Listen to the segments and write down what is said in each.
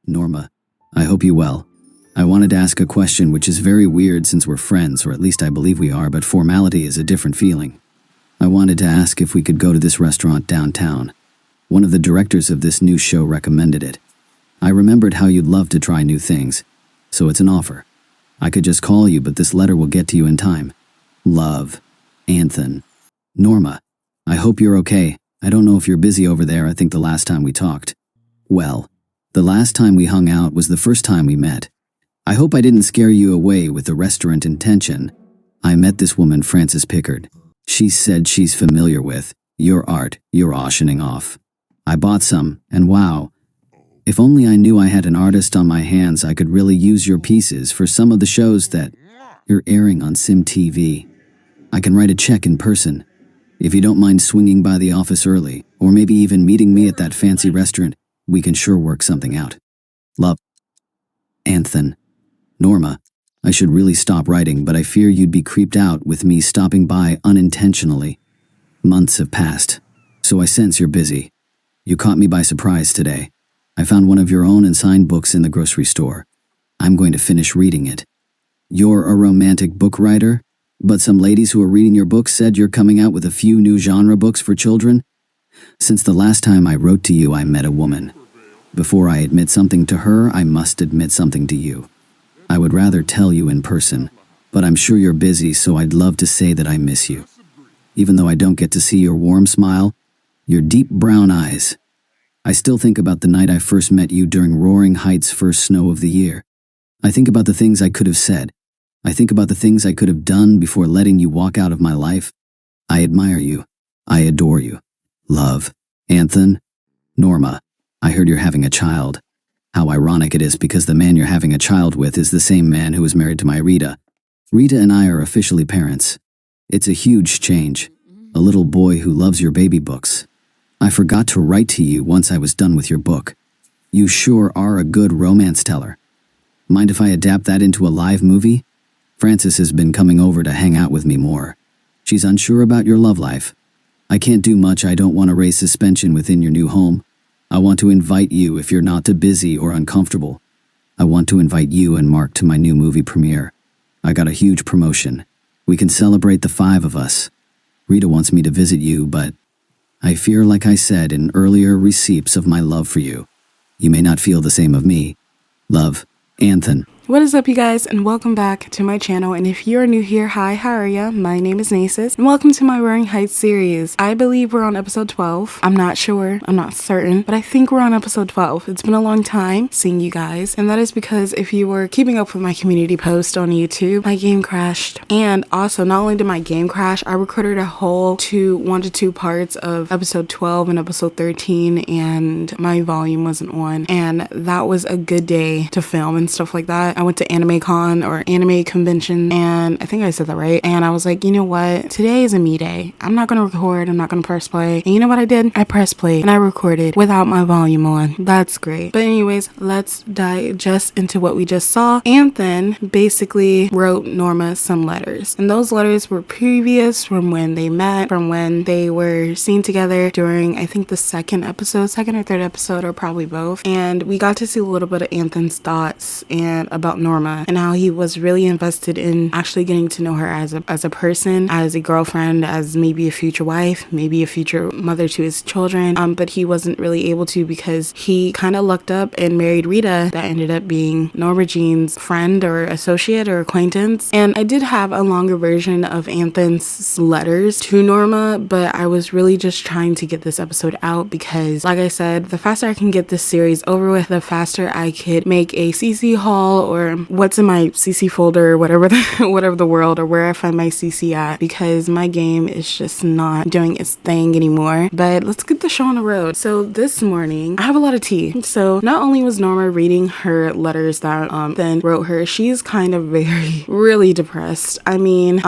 Norma, I hope you well. I wanted to ask a question which is very weird since we're friends, or at least I believe we are, but formality is a different feeling. I wanted to ask if we could go to this restaurant downtown. One of the directors of this new show recommended it. I remembered how you'd love to try new things, so it's an offer. I could just call you, but this letter will get to you in time. Love, Anthony. Norma, I hope you're okay. I don't know if you're busy over there. I think the last time we talked. Well, the last time we hung out was the first time we met. I hope I didn't scare you away with the restaurant intention. I met this woman, Frances Pickard. She said she's familiar with your art you're auctioning off. I bought some, and wow. If only I knew I had an artist on my hands, I could really use your pieces for some of the shows that you're airing on Sim TV. I can write a check in person. If you don't mind swinging by the office early, or maybe even meeting me at that fancy restaurant, we can sure work something out. Love, Anthony. Norma, I should really stop writing, but I fear you'd be creeped out with me stopping by unintentionally. Months have passed, so I sense you're busy. You caught me by surprise today. I found one of your own and signed books in the grocery store. I'm going to finish reading it. You're a romantic book writer, but some ladies who are reading your books said you're coming out with a few new genre books for children? Since the last time I wrote to you, I met a woman. Before I admit something to her, I must admit something to you. I would rather tell you in person, but I'm sure you're busy, so I'd love to say that I miss you. Even though I don't get to see your warm smile, your deep brown eyes. I still think about the night I first met you during Roaring Heights' first snow of the year. I think about the things I could have said. I think about the things I could have done before letting you walk out of my life. I admire you. I adore you. Love, Anthony. Norma, I heard you're having a child. How ironic it is, because the man you're having a child with is the same man who was married to my Rita. Rita and I are officially parents. It's a huge change. A little boy who loves your baby books. I forgot to write to you once I was done with your book. You sure are a good romance teller. Mind if I adapt that into a live movie? Frances has been coming over to hang out with me more. She's unsure about your love life. I can't do much. I don't want to raise suspension within your new home. I want to invite you if you're not too busy or uncomfortable. I want to invite you and Mark to my new movie premiere. I got a huge promotion. We can celebrate the 5 of us. Rita wants me to visit you, but I fear, like I said in earlier receipts of my love for you, you may not feel the same of me. Love, Anthony. What is up, you guys, and welcome back to my channel. And if you're new here, hi, how are ya? My name is 𝐀𝐧𝐭𝐡𝐨, and welcome to my Roaring Heights series. I believe we're on episode 12. I'm not sure, I'm not certain, but I think we're on episode 12. It's been a long time seeing you guys, and that is because if you were keeping up with my community post on YouTube, my game crashed. And also, not only did my game crash, I recorded a whole 1 to 2 parts of episode 12 and episode 13, and my volume wasn't on, and that was a good day to film and stuff like that. I went to Anime Con, or anime convention, and I think I said that right, and I was like, you know what, today is a me day. I'm not gonna record, I'm not gonna press play. And you know what I did? I pressed play and I recorded without my volume on. That's great. But anyways, let's dive just into what we just saw. Anthony basically wrote Norma some letters, and those letters were previous from when they met, from when they were seen together during, I think, the second or third episode, or probably both. And we got to see a little bit of Anthony's thoughts and about Norma, and how he was really invested in actually getting to know her as a person, as a girlfriend, as maybe a future wife, maybe a future mother to his children. But he wasn't really able to, because he kind of lucked up and married Rita, that ended up being Norma Jean's friend or associate or acquaintance. And I did have a longer version of Anthony's letters to Norma, but I was really just trying to get this episode out, because like I said, the faster I can get this series over with, the faster I could make a CC haul, or what's in my CC folder, or whatever the world, or where I find my CC at, because my game is just not doing its thing anymore. But let's get the show on the road. So this morning I have a lot of tea. So not only was Norma reading her letters that then wrote her, she's kind of really depressed. I mean,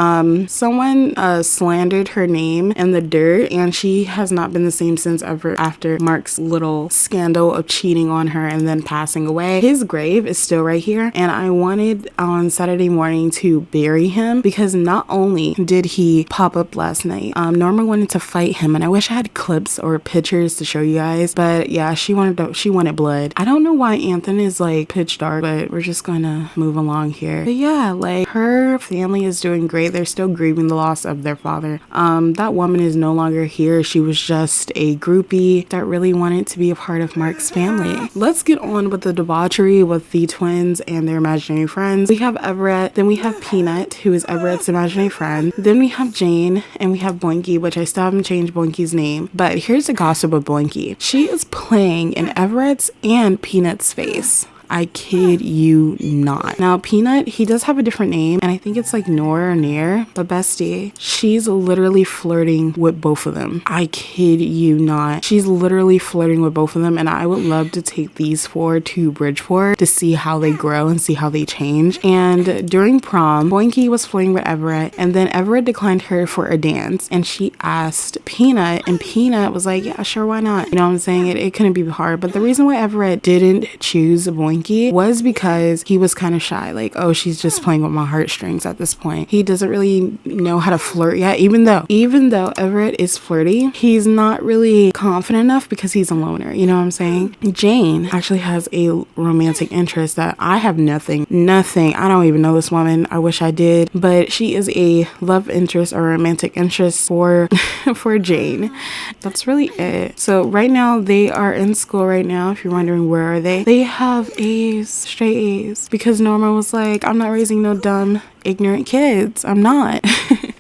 someone slandered her name in the dirt, and she has not been the same since ever after Mark's little scandal of cheating on her and then passing away. His grave is still right here, and I wanted on Saturday morning to bury him because not only did he pop up last night, Norma wanted to fight him, and I wish I had clips or pictures to show you guys, but yeah, she wanted blood. I don't know why Anthony is like pitch dark, but we're just gonna move along here. But yeah, like her family is doing great. They're still grieving the loss of their father. That woman is no longer here. She was just a groupie that really wanted to be a part of Mark's family. Let's get on with the debauchery with the twins and their imaginary friends. We have Everett, then we have Peanut, who is Everett's imaginary friend. Then we have Jane, and we have Boinky, which I still haven't changed Boinky's name. But here's the gossip with Boinky. She is playing in Everett's and Peanut's face. I kid you not. Now, Peanut, he does have a different name, and I think it's like Nor or Nair, but bestie, she's literally flirting with both of them. I kid you not. She's literally flirting with both of them, and I would love to take these four to Bridgeport to see how they grow and see how they change. And during prom, Boinky was flirting with Everett, and then Everett declined her for a dance, and she asked Peanut, and Peanut was like, yeah, sure, why not? You know what I'm saying? It couldn't be hard, but the reason why Everett didn't choose Boinky was because he was kind of shy, like, oh, she's just playing with my heartstrings at this point. He doesn't really know how to flirt yet, even though Everett is flirty, he's not really confident enough because he's a loner, you know what I'm saying? Jane actually has a romantic interest that I have nothing. I don't even know this woman. I wish I did, but she is a love interest or romantic interest for for Jane. That's really it. So right now they are in school right now. If you're wondering where are they have A's, straight A's, because Norma was like, I'm not raising no dumb ignorant kids. I'm not.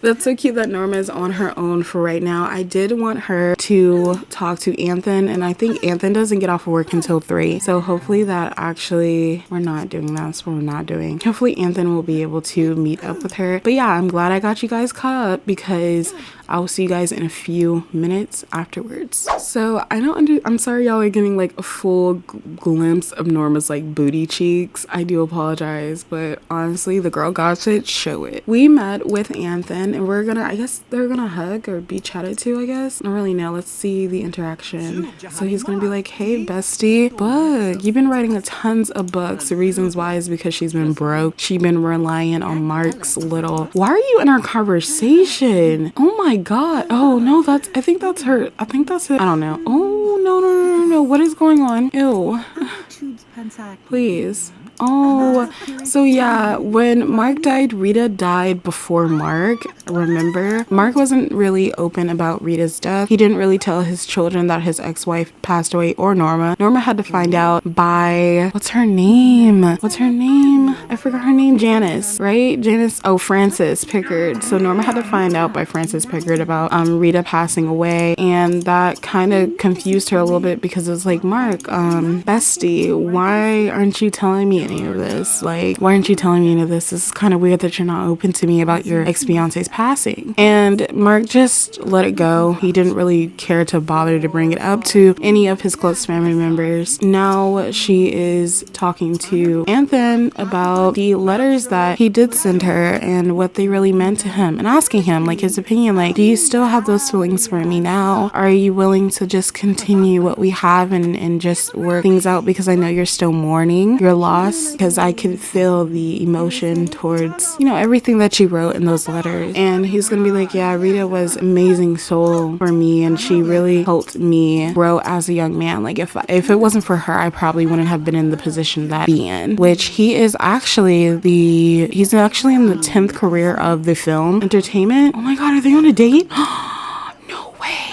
That's so cute that Norma is on her own for right now. I did want her to talk to Anthony, and I think Anthony doesn't get off of work until 3. So hopefully that actually, we're not doing that. That's what we're not doing. Hopefully Anthony will be able to meet up with her. But yeah, I'm glad I got you guys caught up because I will see you guys in a few minutes afterwards. So I'm sorry y'all are getting like a full glimpse of Norma's like booty cheeks. I do apologize, but honestly, the girl got it, show it. We met with Anthony, and I guess they're gonna hug or be chatted to, I guess. I don't really know. Let's see the interaction. So he's gonna be like, hey bestie, book, you've been writing tons of books. The reasons why is because she's been broke. She's been relying on Mark's little. Why are you in our conversation? Oh my god. Oh no, I think that's her. I think that's it. I don't know. Oh no. What is going on? Ew. Please. Oh, so yeah, when Mark died, Rita died before Mark. Remember, Mark wasn't really open about Rita's death. He didn't really tell his children that his ex-wife passed away, or Norma. Norma had to find out by, what's her name? I forgot her name. Janice, right? Janice. Oh, Frances Pickard. So Norma had to find out by Frances Pickard about Rita passing away, and that kind of confused her a little bit because it was like, Mark, bestie, why aren't you telling me any of this? Like, why aren't you telling me any of this? This is kind of weird that you're not open to me about your ex-fiance's passing. And Mark just let it go. He didn't really care to bother to bring it up to any of his close family members. Now she is talking to Anthony about the letters that he did send her and what they really meant to him, and asking him like his opinion, like, do you still have those feelings for me now? Are you willing to just continue what we have and just work things out? Because I know you're still mourning your loss, because I could feel the emotion towards, you know, everything that you wrote in those letters. And he's gonna be like, yeah, Rita was amazing soul for me, and she really helped me grow as a young man. Like, if it wasn't for her, I probably wouldn't have been in the position that he in, which he's actually in the 10th career of the film entertainment. Oh my god, are they on a date? No way.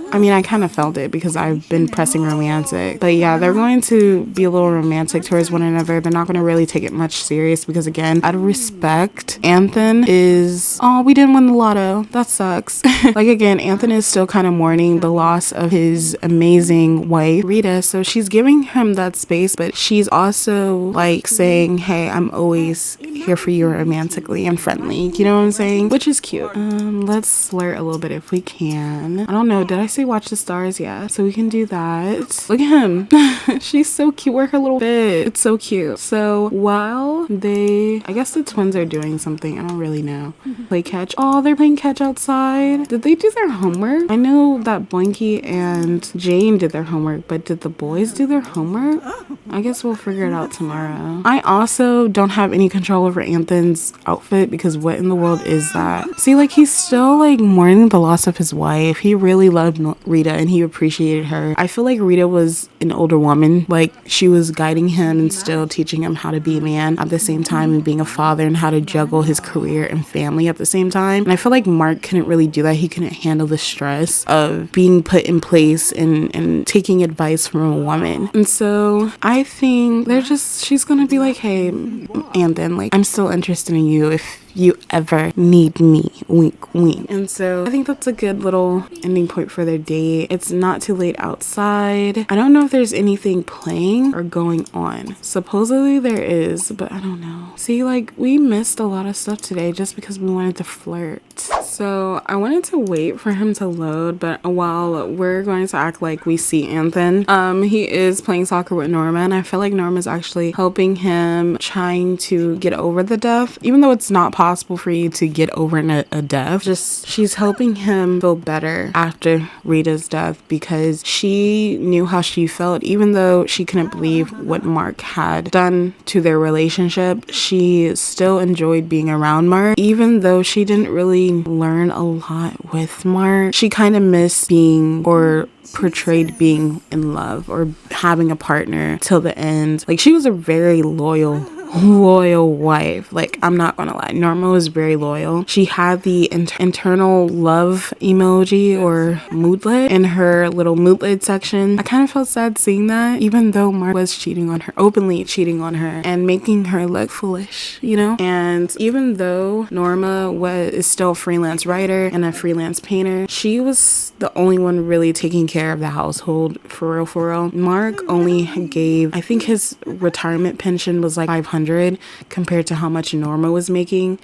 I mean, I kind of felt it because I've been pressing romantic. But yeah, they're going to be a little romantic towards one another. They're not going to really take it much serious because, again, out of respect, Anthony is, oh, we didn't win the lotto. That sucks. Like, again, Anthony is still kind of mourning the loss of his amazing wife, Rita. So she's giving him that space, but she's also like saying, hey, I'm always here for you romantically and friendly. You know what I'm saying? Which is cute. Let's flirt a little bit if we can. I don't know. Did I say say watch the stars, yeah. So we can do that. Look at him. She's so cute. Wear her little bit. It's so cute. So while I guess the twins are doing something. I don't really know. Play catch. Oh, they're playing catch outside. Did they do their homework? I know that Blanky and Jane did their homework, but did the boys do their homework? I guess we'll figure it out tomorrow. I also don't have any control over Anthony's outfit because what in the world is that? See, like, he's still like mourning the loss of his wife. He really loved Rita and he appreciated her. I feel like Rita was an older woman. Like, she was guiding him and still teaching him how to be a man at the same time and being a father and how to juggle his career and family at the same time. And I feel like Mark couldn't really do that. He couldn't handle the stress of being put in place and taking advice from a woman. And so I think she's gonna be like, hey, Anthony, like, I'm still interested in you if you ever need me, wink wink. And so I think that's a good little ending point for their date. It's not too late outside. I don't know if there's anything playing or going on. Supposedly there is, but I don't know. See, like, we missed a lot of stuff today just because we wanted to flirt. So I wanted to wait for him to load, but while we're going to act like we see Anthony, he is playing soccer with Norma, and I feel like Norma's actually helping him, trying to get over the death, even though it's not possible for you to get over a death. Just, she's helping him feel better after Rita's death because she knew how she felt. Even though she couldn't believe what Mark had done to their relationship, she still enjoyed being around Mark. Even though she didn't really learn a lot with Mark, she kind of missed being, or portrayed being, in love or having a partner till the end. Like, she was a very loyal wife. Like, I'm not gonna lie, Norma was very loyal. She had the internal love emoji or moodlet in her little moodlet section. I kind of felt sad seeing that, even though Mark was cheating on her, openly cheating on her and making her look foolish, you know. And even though Norma is still a freelance writer and a freelance painter, she was the only one really taking care of the household, for real. Mark only gave, I think his retirement pension was like $500 compared to how much Norma was making.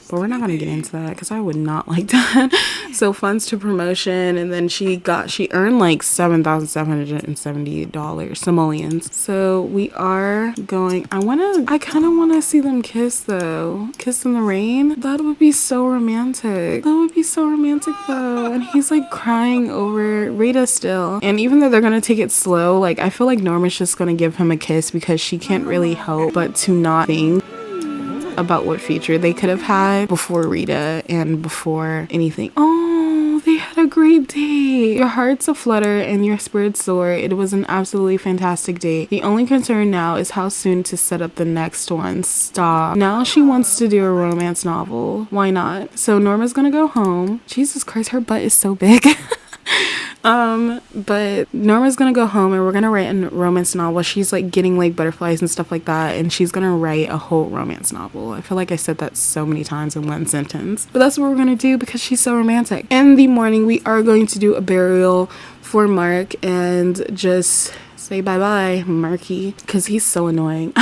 But we're not going to get into that because I would not like that. So funds to promotion, and then she earned like $7,770 simoleons. So we are going, I kind of want to see them kiss though. Kiss in the rain. That would be so romantic. Though. And he's like crying over Rita still. And even though they're going to take it slow, like, I feel like Norma's just going to give him a kiss because she can't really help but to not think about what future they could have had before Rita and before anything. Oh, they had a great day. Your heart's aflutter and your spirits soar. It was an absolutely fantastic day. The only concern now is how soon to set up the next one. Stop. Now she wants to do a romance novel. Why not? So Norma's gonna go home. Jesus Christ, her butt is so big. But Norma's gonna go home and we're gonna write a romance novel. She's like getting like butterflies and stuff like that, and she's gonna write a whole romance novel. I feel like I said that so many times in one sentence, but that's what we're gonna do because she's so romantic. In the morning, we are going to do a burial for Mark and just say bye-bye, Marky, because he's so annoying.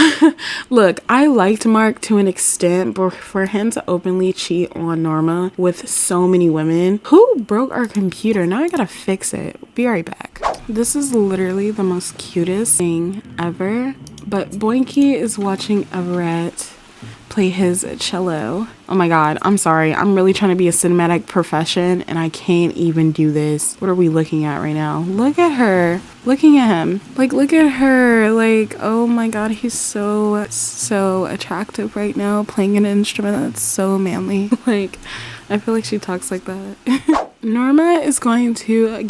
Look, I liked Mark to an extent, but for him to openly cheat on Norma with so many women. Who broke our computer? Now I gotta fix it. Be right back. This is literally the most cutest thing ever, but Boinky is watching Everett play his cello. Oh my god, I'm sorry. I'm really trying to be a cinematic profession and I can't even do this. What are we looking at right now? Look at her. Looking at him. Like, look at her. Like, oh my god, he's so attractive right now, playing an instrument that's so manly. Like, I feel like she talks like that. Norma is going to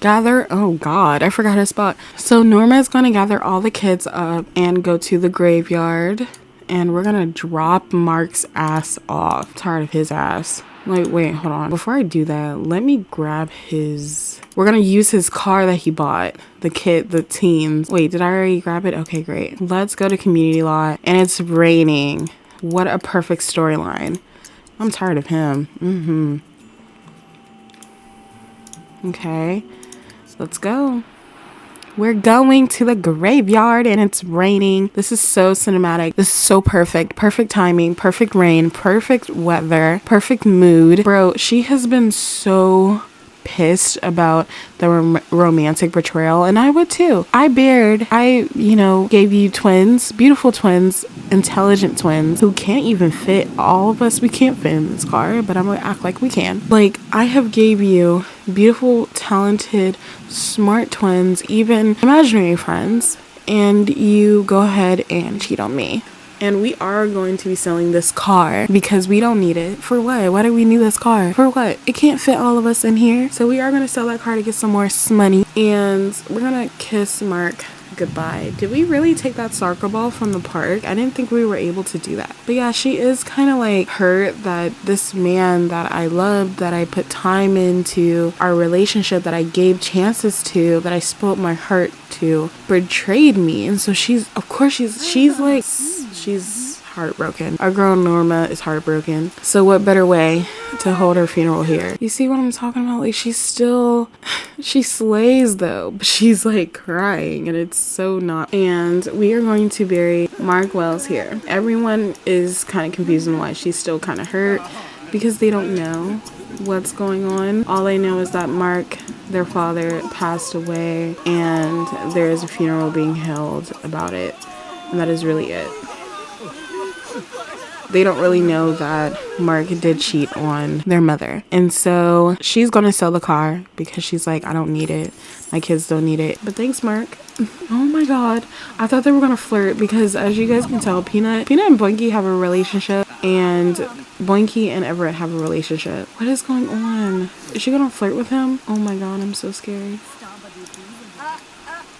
gather, oh god, I forgot her spot. So Norma is going to gather all the kids up and go to the graveyard. And we're gonna drop Mark's ass off. I'm tired of his ass. Like, wait, hold on. Before I do that, let me grab we're gonna use his car that he bought. The teens. Wait, did I already grab it? Okay, great. Let's go to community lot. And it's raining. What a perfect storyline. I'm tired of him. Okay, let's go. We're going to the graveyard and it's raining. This is so cinematic. This is so perfect. Perfect timing, perfect rain, perfect weather, perfect mood. Bro, she has been so pissed about the romantic betrayal, and I would too. I gave you twins, beautiful twins, intelligent twins who can't even fit. All of us, we can't fit in this car, but I'm gonna act like we can. Like, I have gave you beautiful, talented, smart twins, even imaginary friends, and you go ahead and cheat on me. And we are going to be selling this car because we don't need it. For what? Why do we need this car? For what? It can't fit all of us in here. So we are going to sell that car to get some more money. And we're going to kiss Mark goodbye. Did we really take that soccer ball from the park? I didn't think we were able to do that. But yeah, she is kind of like hurt that this man that I loved, that I put time into our relationship, that I gave chances to, that I spoiled my heart to, betrayed me. And so she's heartbroken. Our girl Norma is heartbroken. So what better way to hold her funeral here? You see what I'm talking about? Like, she slays though, but she's like crying, and it's so not. And we are going to bury Mark Wells here. Everyone is kind of confused on why she's still kind of hurt, because they don't know what's going on. All they know is that Mark, their father, passed away, and there is a funeral being held about it, and that is really it. They don't really know that Mark did cheat on their mother. And so she's going to sell the car because she's like, I don't need it. My kids don't need it. But thanks, Mark. Oh my God. I thought they were going to flirt because, as you guys can tell, Peanut and Boinky have a relationship, and Boinky and Everett have a relationship. What is going on? Is she going to flirt with him? Oh my God, I'm so scared.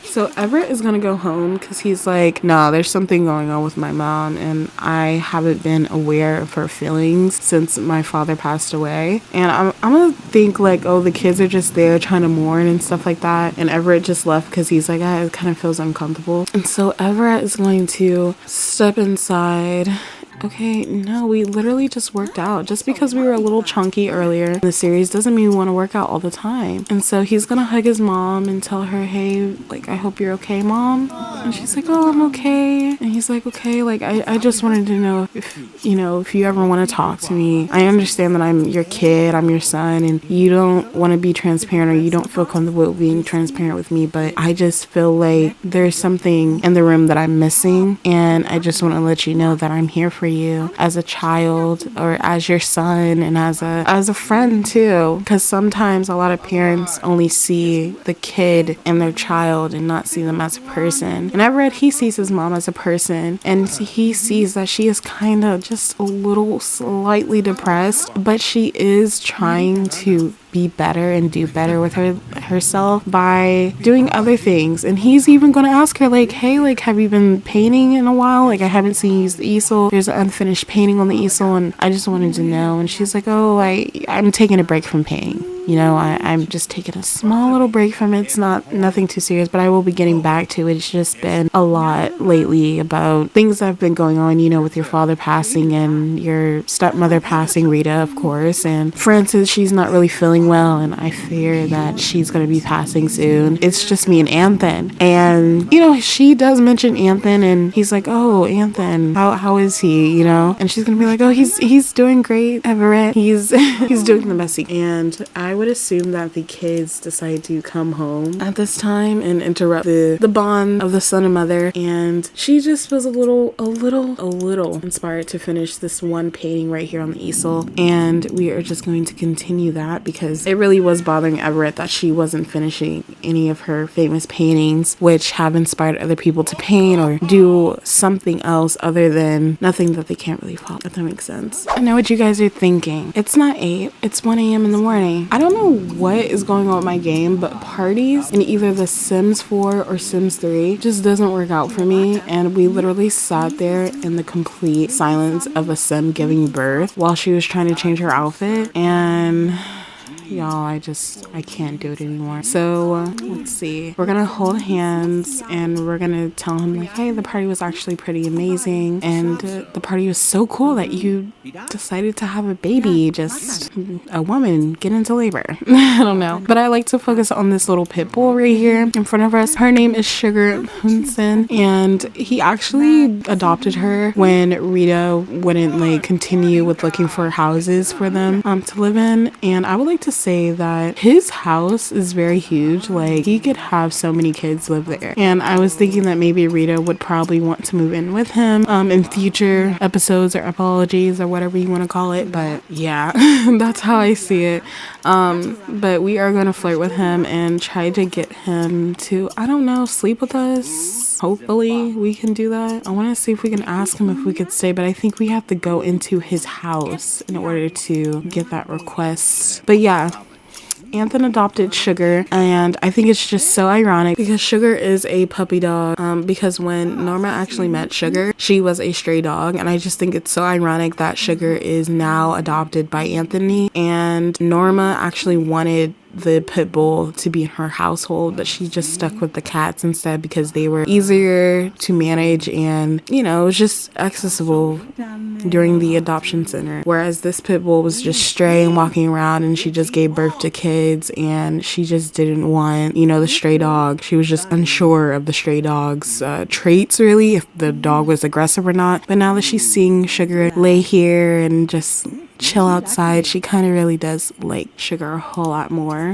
So Everett is gonna go home because he's like, nah, there's something going on with my mom, and I haven't been aware of her feelings since my father passed away. And I'm gonna think like, oh, the kids are just there trying to mourn and stuff like that. And Everett just left because he's like, it kind of feels uncomfortable. And so Everett is going to step inside. Okay, no, we literally just worked out. Just because we were a little chunky earlier in the series doesn't mean we want to work out all the time. And so he's gonna hug his mom and tell her, hey, like, I hope you're okay, Mom. And she's like, oh, I'm okay. And he's like, okay, like, I just wanted to know if you ever want to talk to me. I understand that I'm your kid, I'm your son, and you don't want to be transparent, or you don't feel comfortable being transparent with me, but I just feel like there's something in the room that I'm missing, and I just want to let you know that I'm here for you as a child, or as your son, and as a friend too, because sometimes a lot of parents only see the kid and their child and not see them as a person. And Everett, he sees his mom as a person, and he sees that she is kind of just a little slightly depressed, but she is trying to be better and do better with herself by doing other things. And he's even going to ask her, like, hey, like, have you been painting in a while? Like, I haven't seen you use the easel. There's an unfinished painting on the easel, and I just wanted to know. And she's like, oh, I'm taking a break from painting. I'm just taking a small little break from it. It's nothing too serious, but I will be getting back to it. It's just been a lot lately about things that have been going on, with your father passing and your stepmother passing, Rita, of course. And Frances, she's not really feeling well, and I fear that she's going to be passing soon. It's just me and Anthony. And, she does mention Anthony, and he's like, oh, Anthony, how is he, And she's going to be like, oh, he's doing great, Everett. He's doing the best he can. And I would assume that the kids decide to come home at this time and interrupt the bond of the son and mother, and she just was a little inspired to finish this one painting right here on the easel. And we are just going to continue that because it really was bothering Everett that she wasn't finishing any of her famous paintings, which have inspired other people to paint or do something else other than nothing that they can't really follow, if that makes sense. I know what you guys are thinking. It's not 8, it's 1 a.m. in the morning. I don't know what is going on with my game, but parties in either The Sims 4 or Sims 3 just doesn't work out for me. And we literally sat there in the complete silence of a Sim giving birth while she was trying to change her outfit, and y'all, I can't do it anymore. So let's see, we're gonna hold hands and we're gonna tell him, like, hey, the party was actually pretty amazing, and the party was so cool that you decided to have a baby, just a woman get into labor. I don't know, but I like to focus on this little pit bull right here in front of us. Her name is 𝐿𝐸𝐸, and he actually adopted her when Rita wouldn't continue with looking for houses for them to live in. And I would like to say that his house is very huge. Like, he could have so many kids live there. And I was thinking that maybe Rita would probably want to move in with him in future episodes or apologies or whatever you want to call it. But yeah, that's how I see it. But we are going to flirt with him and try to get him to, I don't know, sleep with us. Hopefully we can do that. I want to see if we can ask him if we could stay, but I think we have to go into his house in order to get that request. But yeah, Anthony adopted Sugar, and I think it's just so ironic because Sugar is a puppy dog. Because when Norma actually met Sugar, she was a stray dog, and I just think it's so ironic that Sugar is now adopted by Anthony, and Norma actually wanted the pit bull to be in her household, but she just stuck with the cats instead because they were easier to manage and, you know, it was just accessible during the adoption center. Whereas this pit bull was just stray and walking around, and she just gave birth to kids, and she just didn't want, you know, the stray dog. She was just unsure of the stray dog's traits, really, if the dog was aggressive or not. But now that she's seeing Sugar lay here and just chill outside, she kind of really does like Sugar a whole lot more.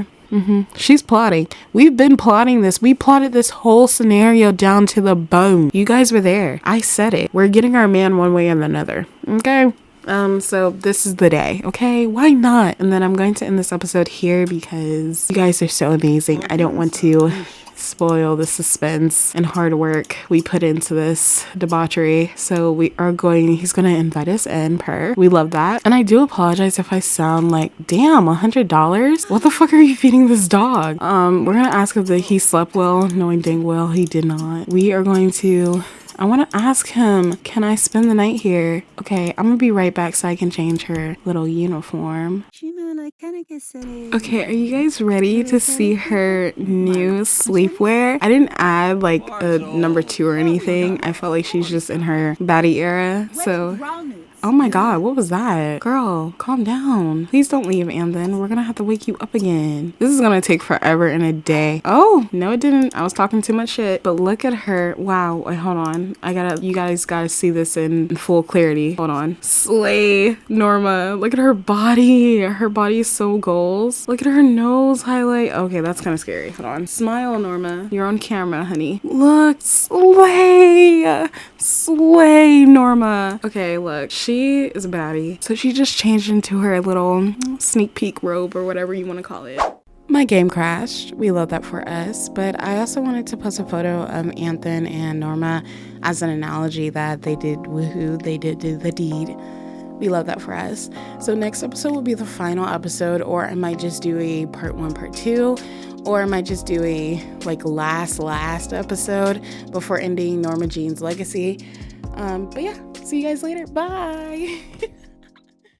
She's plotting. We've been plotting this. We plotted this whole scenario down to the bone. You guys were there. I said it. We're getting our man one way or another. Okay. So this is the day. Okay, why not? And then I'm going to end this episode here because you guys are so amazing. I don't want to spoil the suspense and hard work we put into this debauchery. So he's gonna invite us in per. We love that. And I do apologize if I sound like, damn, $100? What the fuck are you feeding this dog? We're gonna ask if he slept well, knowing dang well he did not. I want to ask him, can I spend the night here? Okay, I'm gonna be right back so I can change her little uniform. Okay, are you guys ready to see her new sleepwear? I didn't add like a number 2 or anything. I felt like she's just in her baddie era. So, oh my god, what was that? Girl, calm down. Please don't leave, Anthony. We're gonna have to wake you up again. This is gonna take forever and a day. Oh, no it didn't. I was talking too much shit. But look at her. Wow, wait, hold on. You guys gotta see this in full clarity. Hold on. Slay, Norma. Look at her body. Her body is so goals. Look at her nose highlight. Okay, that's kind of scary. Hold on. Smile, Norma. You're on camera, honey. Look, slay. Slay, Norma. Okay, look. She is a baddie. So she just changed into her little sneak peek robe or whatever you want to call it. My game crashed. We love that for us. But I also wanted to post a photo of Anthony and Norma as an analogy that they did woohoo. They did do the deed. We love that for us. So next episode will be the final episode, or I might just do a part 1, part 2, or I might just do a like last episode before ending Norma Jean's legacy. But yeah, see you guys later. Bye.